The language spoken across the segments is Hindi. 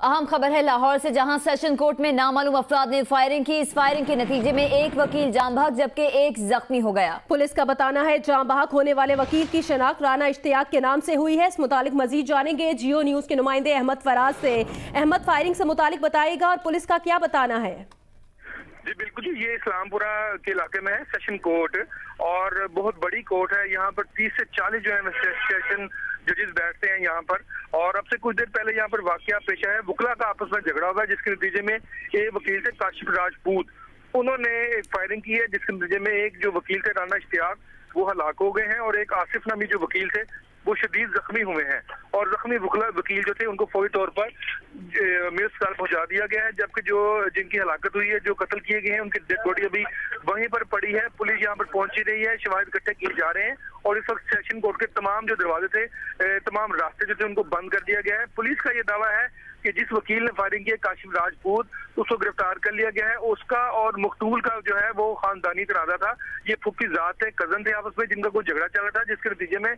अहम खबर है लाहौर से, जहां सेशन कोर्ट में नामालूम अफराद ने फायरिंग की। इस फायरिंग के नतीजे में एक वकील जान बहक जबकि एक जख्मी हो गया। पुलिस का बताना है जान बहक होने वाले वकील की शनाख्त राना इश्तियाक के नाम से हुई है। इस मुतालिक मजीद जानेंगे जियो न्यूज के नुमाइंदे अहमद फराज से। अहमद, फायरिंग से मुतालिक बताएगा और पुलिस का क्या बताना है? जी बिल्कुल जी, ये इस्लामपुरा के इलाके में है सेशन कोर्ट और बहुत बड़ी कोर्ट है। यहाँ पर 30 से 40 जो है सेशन जजेस बैठते हैं यहाँ पर। और अब से कुछ देर पहले यहाँ पर वाकया पेश आया है, वकला का आपस में झगड़ा हुआ है, जिसके नतीजे में एक वकील थे काशिफ राजपूत, उन्होंने एक फायरिंग की है, जिसके नतीजे में एक जो वकील थे राना इश्तियाक वो हलाक हो गए हैं और एक आसिफ नामी जो वकील थे वो शदीद जख्मी हुए हैं। और जख्मी वकील जो थे उनको फौरी तौर पर मेरे अस्पताल पहुंचा दिया गया है, जबकि जो जिनकी हलाकत हुई है, जो कत्ल किए गए हैं, उनकी डेड बॉडी अभी वहीं पर पड़ी है। पुलिस यहाँ पर पहुंची रही है, शवाहिद इकट्ठे किए जा रहे हैं और इस वक्त सेशन कोर्ट के तमाम जो दरवाजे थे, तमाम रास्ते जो थे, उनको बंद कर दिया गया है। पुलिस का ये दावा है कि जिस वकील ने फायरिंग की काशिफ राजपूत, उसको गिरफ्तार कर लिया गया है। उसका और मकतूल का जो है वो खानदानी तनाजा था, ये फुक्की जात थे, कजन थे आपस में, जिनका कोई झगड़ा चल रहा था, जिसके नतीजे में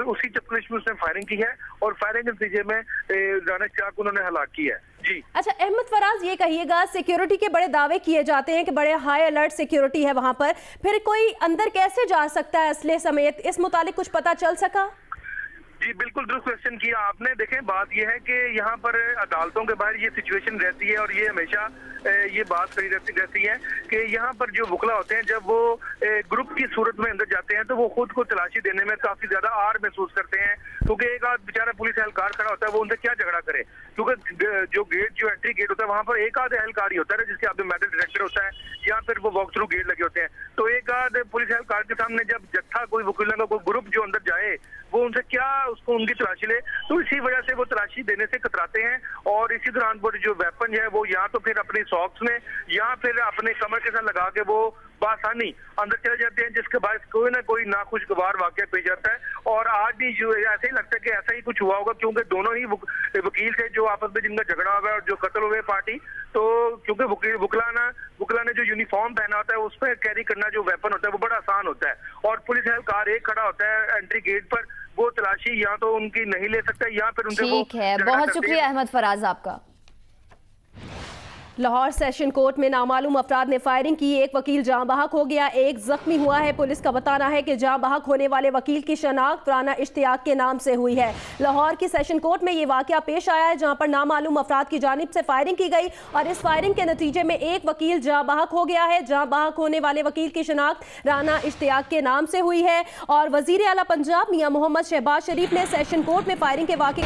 उसी चक्करिश में उसने फायरिंग की है और फायरिंग के नतीजे में राना इश्तियाक उन्होंने हलाक की है। जी अच्छा अहमद फराज, ये कहिएगा, सिक्योरिटी के बड़े दावे किए जाते हैं कि बड़े हाई अलर्ट सिक्योरिटी है वहां पर, फिर कोई अंदर कैसे जा सकता है असले समेत? इस मुतालिक कुछ पता चल सका? जी बिल्कुल दुरुस्त क्वेश्चन किया आपने। देखें, बात यह है कि यहाँ पर अदालतों के बाहर ये सिचुएशन रहती है और ये हमेशा ये बात कही रहती है कि यहाँ पर जो वकला होते हैं, जब वो ग्रुप की सूरत में अंदर जाते हैं तो वो खुद को तलाशी देने में काफी ज्यादा आर महसूस करते हैं, क्योंकि एक आध बेचारा पुलिस एहलकार खड़ा होता है, वो उनसे क्या झगड़ा करे, क्योंकि जो एंट्री गेट होता है वहां पर एक आध एहलकार ही होता है, जिसके आप मेटल डिटेक्टर होता है या फिर वो वॉक थ्रू गेट लगे होते हैं। तो एक आध पुलिस एहलकार के सामने जब जत्था कोई वकीलों का कोई ग्रुप जो अंदर जाए, वो उनसे क्या उसको उनकी तलाशी ले, तो इसी वजह से वो तलाशी देने से कतराते हैं। और इसी दौरान वो जो वेपन है वो या तो फिर अपनी सॉक्स में या फिर अपने कमर के साथ लगा के वो बासानी अंदर चले जाते हैं, जिसके बाद कोई ना कोई नाखुशगवार वाकया पेश जाता है। और आज भी जो ऐसे ही लगता है कि ऐसा ही कुछ हुआ होगा, क्योंकि दोनों ही वकील थे जो आपस में जिनका झगड़ा हुआ और जो कत्ल हुए पार्टी, तो क्योंकि वकला ने जो यूनिफॉर्म पहना होता है उस पर कैरी करना जो वेपन होता है वो बड़ा आसान होता है, और पुलिस एहलकार एक खड़ा होता है एंट्री गेट पर, वो तलाशी या तो उनकी नहीं ले सकता या फिर उनसे ठीक है। बहुत शुक्रिया अहमद फराज आपका। लाहौर सेशन कोर्ट में नामालूम अफराद ने फायरिंग की, एक वकील जान बहक हो गया, एक जख्मी हुआ है। पुलिस का बताना है कि जान बहक होने वाले वकील की शनाख्त राना इश्तियाक के नाम से हुई है। लाहौर की सेशन कोर्ट में ये वाकया पेश आया है, जहां पर नामालूम अफराद की जानिब से फायरिंग की गई और इस फायरिंग के नतीजे में एक वकील जान बहक हो गया है। जान बहक होने वाले वकील की शनाख्त राना इश्तियाक के नाम से हुई है। और वजीर आला पंजाब मियां मोहम्मद शहबाज शरीफ ने सेशन कोर्ट में फायरिंग के वाकये